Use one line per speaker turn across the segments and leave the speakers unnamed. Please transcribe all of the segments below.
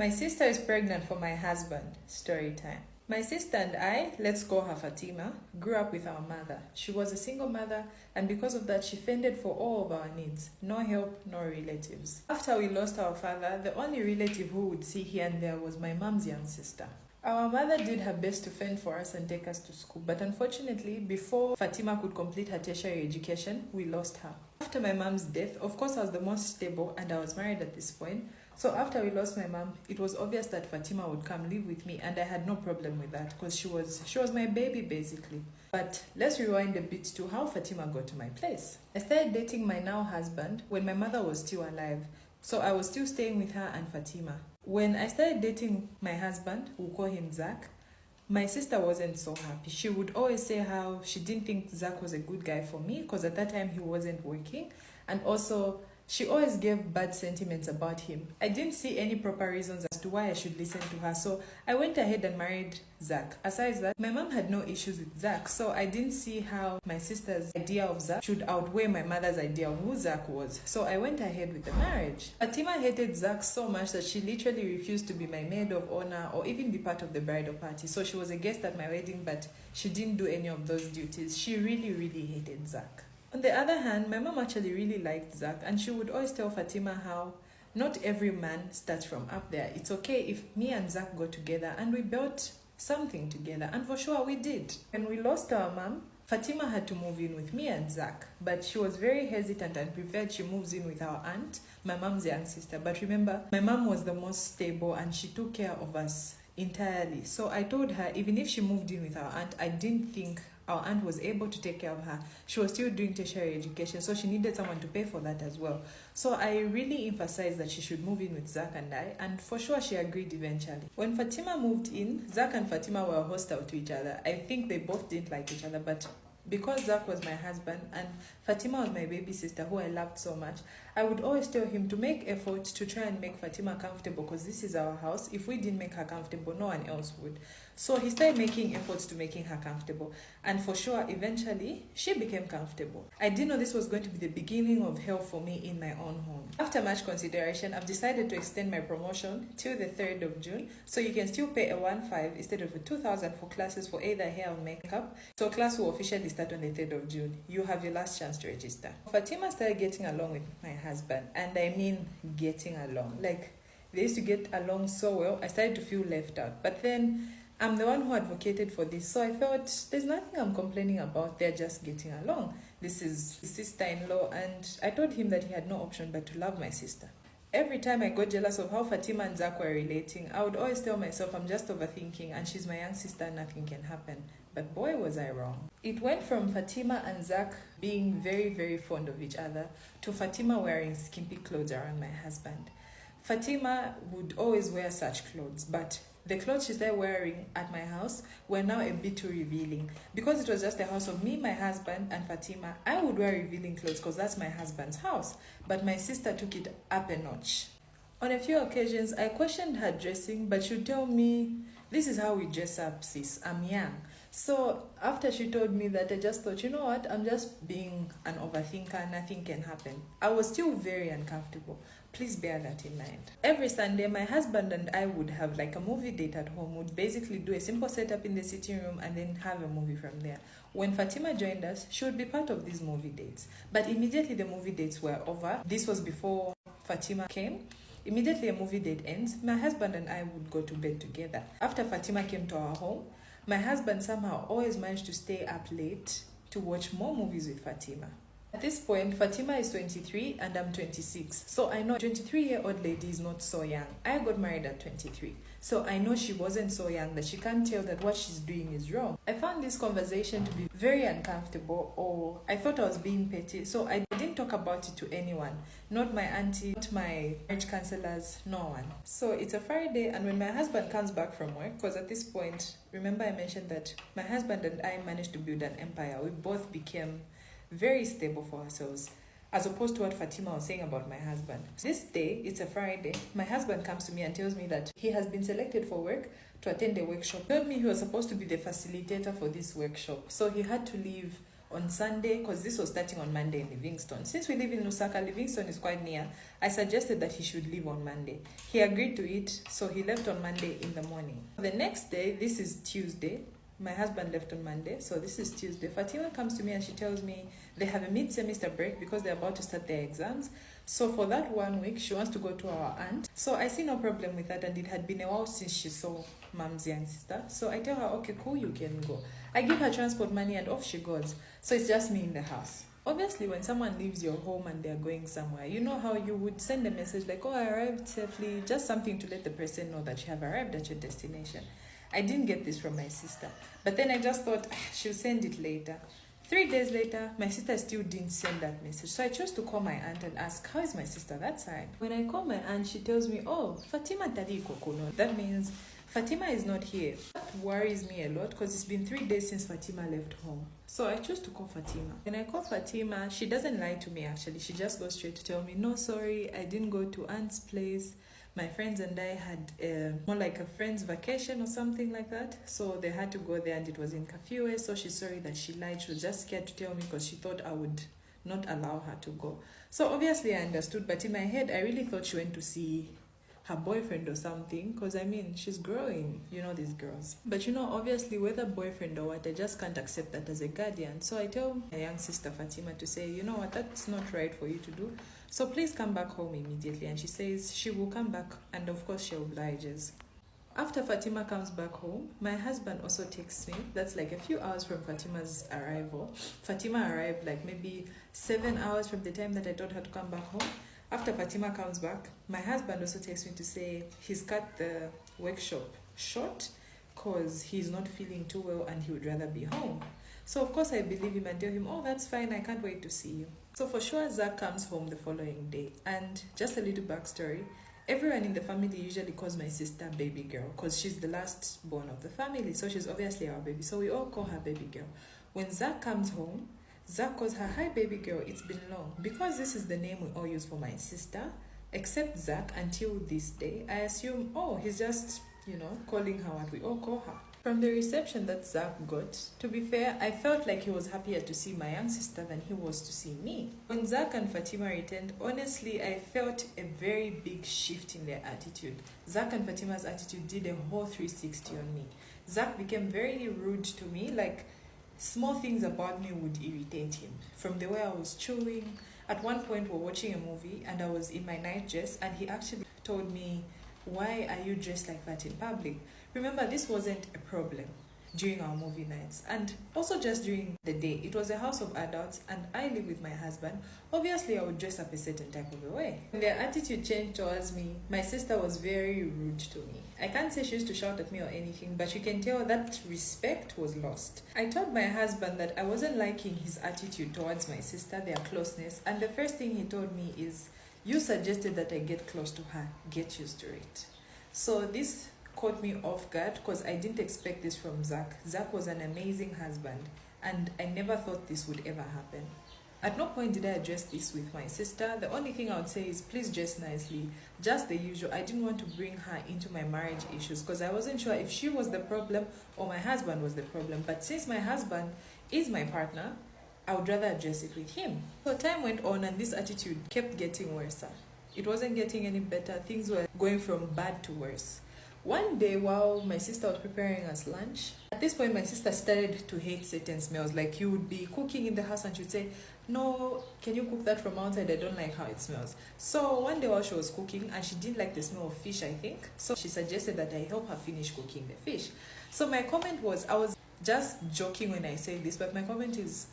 My sister is pregnant for my husband. Story time. My sister and I, let's call her Fatima, grew up with our mother. She was a single mother, and because of that, she fended for all of our needs. No help, no relatives. After we lost our father, the only relative who would see here and there was my mom's young sister. Our mother did her best to fend for us and take us to school, but unfortunately, before Fatima could complete her tertiary education, we lost her. After my mom's death, of course, I was the most stable and I was married at this point. So after we lost my mom, it was obvious that Fatima would come live with me, and I had no problem with that because she was my baby basically. But let's rewind a bit to how Fatima got to my place. I started dating my now husband when my mother was still alive. So I was still staying with her and Fatima. When I started dating my husband, we'll call him Zach, my sister wasn't so happy. She would always say how she didn't think Zach was a good guy for me because at that time he wasn't working. And also, she always gave bad sentiments about him. I didn't see any proper reasons as to why I should listen to her, so I went ahead and married Zach. Aside that, my mom had no issues with Zach, so I didn't see how my sister's idea of Zach should outweigh my mother's idea of who Zach was. So I went ahead with the marriage. Fatima hated Zach so much that she literally refused to be my maid of honor or even be part of the bridal party. So she was a guest at my wedding, but she didn't do any of those duties. She really, really hated Zach. On the other hand, my mom actually really liked Zach, and she would always tell Fatima how not every man starts from up there. It's okay if me and Zach go together and we built something together, and for sure we did. When we lost our mom, Fatima had to move in with me and Zach, but she was very hesitant and preferred she moves in with our aunt, my mom's young sister. But remember, my mom was the most stable and she took care of us entirely. So I told her even if she moved in with our aunt, I didn't think our aunt was able to take care of her. She was still doing tertiary education, so she needed someone to pay for that as well. So I really emphasized that she should move in with Zach and I, and for sure she agreed eventually. When Fatima moved in, Zach and Fatima were hostile to each other. I think they both didn't like each other, but because Zach was my husband and Fatima was my baby sister who I loved so much, I would always tell him to make effort to try and make Fatima comfortable because this is our house. If we didn't make her comfortable, no one else would. So he started making efforts to making her comfortable. And for sure, eventually, she became comfortable. I didn't know this was going to be the beginning of hell for me in my own home. After much consideration, I've decided to extend my promotion till the 3rd of June. So you can still pay a 1,500 instead of a 2,000 for classes for either hair or makeup. So class will officially start on the 3rd of June. You have your last chance to register. Fatima started getting along with my husband. And I mean getting along. Like, they used to get along so well, I started to feel left out. But then I'm the one who advocated for this, so I felt there's nothing I'm complaining about, they're just getting along. This is his sister-in-law, and I told him that he had no option but to love my sister. Every time I got jealous of how Fatima and Zach were relating, I would always tell myself I'm just overthinking and she's my young sister and nothing can happen. But boy, was I wrong. It went from Fatima and Zach being very, very fond of each other to Fatima wearing skimpy clothes around my husband. Fatima would always wear such clothes, but the clothes she started wearing at my house were now a bit too revealing. Because it was just a house of me, my husband, and Fatima, I would wear revealing clothes because that's my husband's house. But my sister took it up a notch. On a few occasions, I questioned her dressing, but she would tell me, this is how we dress up, sis. I'm young. So after she told me that, I just thought, you know what? I'm just being an overthinker. Nothing can happen. I was still very uncomfortable. Please bear that in mind. Every Sunday, my husband and I would have like a movie date at home. We'd basically do a simple setup in the sitting room and then have a movie from there. When Fatima joined us, she would be part of these movie dates. But immediately the movie dates were over. This was before Fatima came. Immediately a movie date ends, my husband and I would go to bed together. After Fatima came to our home, my husband somehow always managed to stay up late to watch more movies with Fatima. At this point, Fatima is 23 and I'm 26. So I know a 23-year-old lady is not so young. I got married at 23. So I know she wasn't so young that she can't tell that what she's doing is wrong. I found this conversation to be very uncomfortable, or I thought I was being petty. So I didn't talk about it to anyone. Not my auntie, not my marriage counselors, no one. So it's a Friday, and when my husband comes back from work, because at this point, remember I mentioned that my husband and I managed to build an empire. We both became very stable for ourselves, as opposed to what Fatima was saying about my husband. This day, it's a Friday, my husband comes to me and tells me that he has been selected for work to attend a workshop. He told me he was supposed to be the facilitator for this workshop, so he had to leave on Sunday, because this was starting on Monday in Livingston. Since we live in Lusaka, Livingston is quite near, I suggested that he should leave on Monday. He agreed to it, so he left on Monday in the morning. The next day, this is Tuesday, my husband left on Monday, so this is Tuesday. Fatima comes to me and she tells me they have a mid-semester break because they're about to start their exams. So for that 1 week, she wants to go to our aunt. So I see no problem with that, and it had been a while since she saw mom's young sister. So I tell her, okay, cool, you can go. I give her transport money and off she goes. So it's just me in the house. Obviously, when someone leaves your home and they're going somewhere, you know how you would send a message like, oh, I arrived safely, just something to let the person know that you have arrived at your destination. I didn't get this from my sister. But then I just thought, she'll send it later. 3 days later, my sister still didn't send that message. So I chose to call my aunt and ask, how is my sister that side? When I call my aunt, she tells me, oh, Fatima tali kokono. That means Fatima is not here. That worries me a lot because it's been 3 days since Fatima left home. So I chose to call Fatima. When I call Fatima, she doesn't lie to me actually. She just goes straight to tell me, no, sorry, I didn't go to aunt's place. My friends and I had more like a friend's vacation or something like that. So they had to go there and it was in curfew. So she's sorry that she lied. She was just scared to tell me because she thought I would not allow her to go. So obviously I understood, but in my head, I really thought she went to see her boyfriend or something, because I mean, she's growing, you know, these girls. But you know, obviously, whether boyfriend or what, I just can't accept that as a guardian. So I tell my young sister Fatima to say, you know what, that's not right for you to do. So please come back home immediately. And she says she will come back, and of course she obliges. After Fatima comes back home, my husband also texts me. That's like a few hours from Fatima's arrival. Fatima arrived like maybe 7 hours from the time that I told her to come back home. After Fatima comes back, my husband also texts me to say he's cut the workshop short because he's not feeling too well and he would rather be home. So of course I believe him and tell him, oh, that's fine, I can't wait to see you. So for sure, Zach comes home the following day. And just a little backstory, everyone in the family usually calls my sister baby girl because she's the last born of the family. So she's obviously our baby. So we all call her baby girl. When Zach comes home, Zach calls her, hi baby girl, it's been long. Because this is the name we all use for my sister, except Zach until this day, I assume, oh, he's just, calling her what we all call her. From the reception that Zach got, to be fair, I felt like he was happier to see my young sister than he was to see me. When Zach and Fatima returned, honestly, I felt a very big shift in their attitude. Zach and Fatima's attitude did a whole 360 on me. Zach became very rude to me, like small things about me would irritate him. From the way I was chewing, at one point we're watching a movie and I was in my night dress and he actually told me, why are you dressed like that in public? Remember, this wasn't a problem during our movie nights and also just during the day. It was a house of adults and I live with my husband. Obviously, I would dress up a certain type of a way. When their attitude changed towards me, my sister was very rude to me. I can't say she used to shout at me or anything, but you can tell that respect was lost. I told my husband that I wasn't liking his attitude towards my sister, their closeness, and the first thing he told me is, you suggested that I get close to her, get used to it. So this caught me off guard because I didn't expect this from Zach. Zach was an amazing husband and I never thought this would ever happen. At no point did I address this with my sister. The only thing I would say is please dress nicely. Just the usual. I didn't want to bring her into my marriage issues because I wasn't sure if she was the problem or my husband was the problem. But since my husband is my partner, I would rather address it with him. So time went on and this attitude kept getting worse. It wasn't getting any better. Things were going from bad to worse. One day while my sister was preparing us lunch, at this point my sister started to hate certain smells. Like you would be cooking in the house and she'd say, no, can you cook that from outside? I don't like how it smells. So one day while she was cooking and she didn't like the smell of fish, I think. So she suggested that I help her finish cooking the fish. So my comment was, I was just joking when I said this, but my comment is,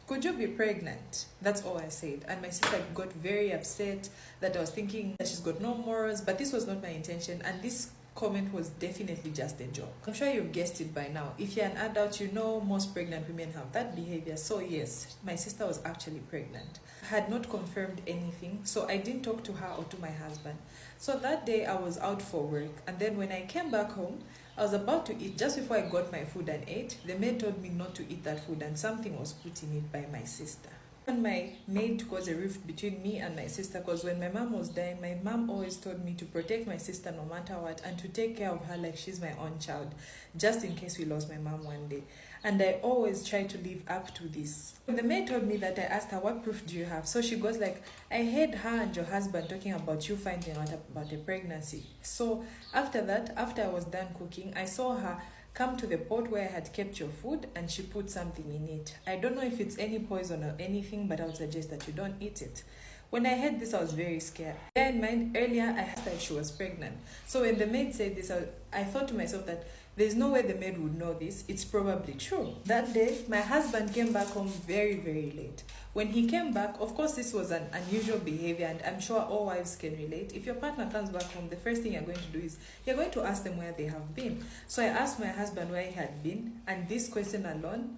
could you be pregnant? That's all I said. And my sister got very upset that I was thinking that she's got no morals, but this was not my intention. And this comment was definitely just a joke. I'm sure you've guessed it by now. If you're an adult, you know most pregnant women have that behavior. So yes, my sister was actually pregnant. I had not confirmed anything, so I didn't talk to her or to my husband. So that day I was out for work, and then when I came back home, I was about to eat. Just before I got my food and ate, the maid told me not to eat that food and something was put in it by my sister. When my maid caused a rift between me and my sister, because when my mom was dying, my mom always told me to protect my sister no matter what and to take care of her like she's my own child, just in case we lost my mom one day. And I always try to live up to this. When the maid told me that, I asked her, what proof do you have? So she goes like, I heard her and your husband talking about you finding out about a pregnancy. So after that, after I was done cooking, I saw her come to the pot where I had kept your food and she put something in it. I don't know if it's any poison or anything, but I would suggest that you don't eat it. When I heard this, I was very scared. Bear in mind, earlier I asked her if she was pregnant. So when the maid said this, I thought to myself that there's no way the maid would know this. It's probably true. That day, my husband came back home very, very late. When he came back, of course, this was an unusual behavior, and I'm sure all wives can relate. If your partner comes back home, the first thing you're going to do is you're going to ask them where they have been. So I asked my husband where he had been, and this question alone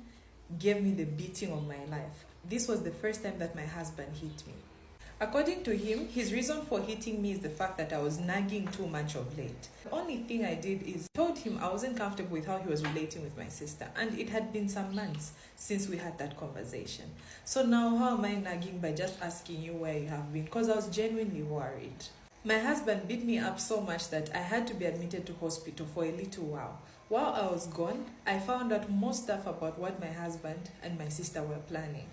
gave me the beating of my life. This was the first time that my husband hit me. According to him, his reason for hitting me is the fact that I was nagging too much of late. The only thing I did is told him I wasn't comfortable with how he was relating with my sister, and it had been some months since we had that conversation. So now how am I nagging by just asking you where you have been? Because I was genuinely worried. My husband beat me up so much that I had to be admitted to hospital for a little while. While I was gone, I found out more stuff about what my husband and my sister were planning.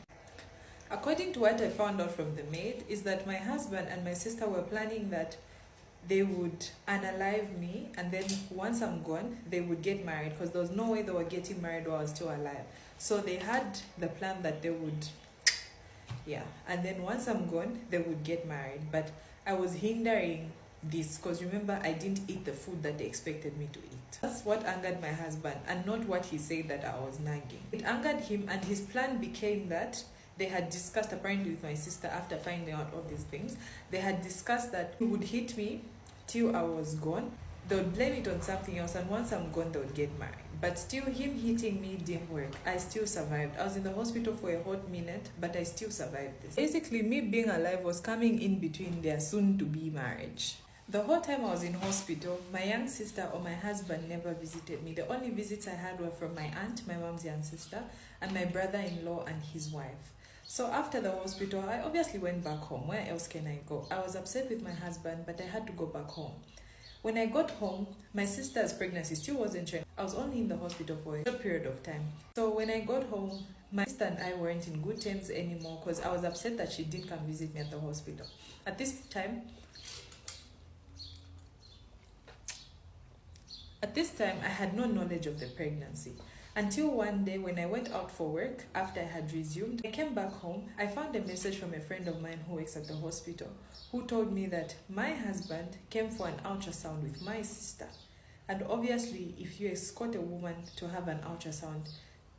According to what I found out from the maid, is that my husband and my sister were planning that they would unalive me, and then once I'm gone, they would get married, because there was no way they were getting married while I was still alive. So they had the plan that they would, and then once I'm gone, they would get married. But I was hindering this, because remember, I didn't eat the food that they expected me to eat. That's what angered my husband, and not what he said that I was nagging. It angered him, and his plan became that they had discussed, apparently with my sister, after finding out all these things, they had discussed that he would hit me till I was gone. They would blame it on something else, and once I'm gone, they would get married. But still, him hitting me didn't work. I still survived. I was in the hospital for a hot minute, but I still survived this. Basically, me being alive was coming in between their soon-to-be marriage. The whole time I was in hospital, my young sister or my husband never visited me. The only visits I had were from my aunt, my mom's young sister, and my brother-in-law and his wife. So after the hospital, I obviously went back home. Where else can I go? I was upset with my husband, but I had to go back home. When I got home, my sister's pregnancy still wasn't sure. I was only in the hospital for a short period of time. So when I got home, my sister and I weren't in good terms anymore, because I was upset that she didn't come visit me at the hospital. At this time, I had no knowledge of the pregnancy. Until one day when I went out for work after I had resumed, I came back home. I found a message from a friend of mine who works at the hospital, who told me that my husband came for an ultrasound with my sister. And obviously, if you escort a woman to have an ultrasound,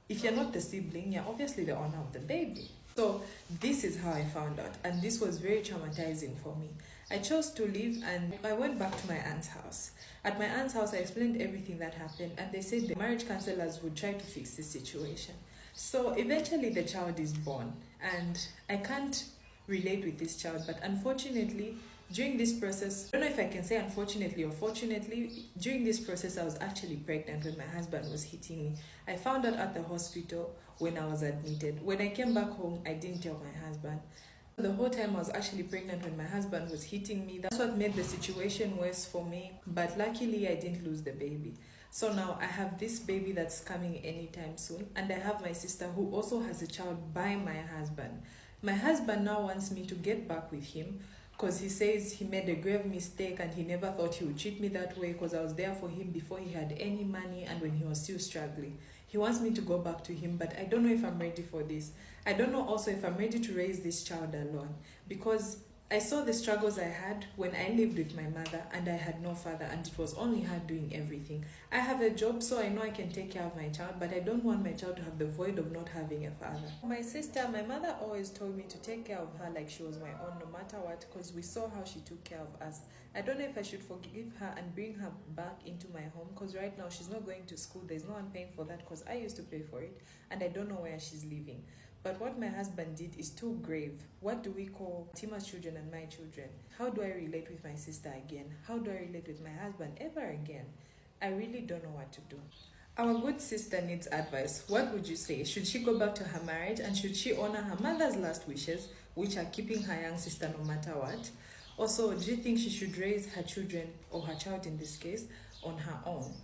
if you're not the sibling, you're obviously the owner of the baby. So this is how I found out, and this was very traumatizing for me. I chose to leave and I went back to my aunt's house. At my aunt's house, I explained everything that happened, and they said the marriage counselors would try to fix the situation. So eventually the child is born, and I can't relate with this child, but unfortunately, during this process, I don't know if I can say unfortunately or fortunately, during this process, I was actually pregnant when my husband was hitting me. I found out at the hospital when I was admitted. When I came back home, I didn't tell my husband. The whole time I was actually pregnant when my husband was hitting me. That's what made the situation worse for me. But luckily, I didn't lose the baby. So now I have this baby that's coming anytime soon. And I have my sister who also has a child by my husband. My husband now wants me to get back with him, because he says he made a grave mistake and he never thought he would treat me that way, because I was there for him before he had any money and when he was still struggling. He wants me to go back to him, but I don't know if I'm ready for this. I don't know also if I'm ready to raise this child alone, because I saw the struggles I had when I lived with my mother and I had no father, and it was only her doing everything. I have a job, so I know I can take care of my child, but I don't want my child to have the void of not having a father. My sister, my mother always told me to take care of her like she was my own, no matter what, because we saw how she took care of us. I don't know if I should forgive her and bring her back into my home, because right now she's not going to school. There's no one paying for that, because I used to pay for it, and I don't know where she's living. But what my husband did is too grave. What do we call Tima's children and my children? How do I relate with my sister again? How do I relate with my husband ever again? I really don't know what to do. Our good sister needs advice. What would you say? Should she go back to her marriage, and should she honor her mother's last wishes, which are keeping her young sister no matter what? Also, do you think she should raise her children, or her child in this case, on her own?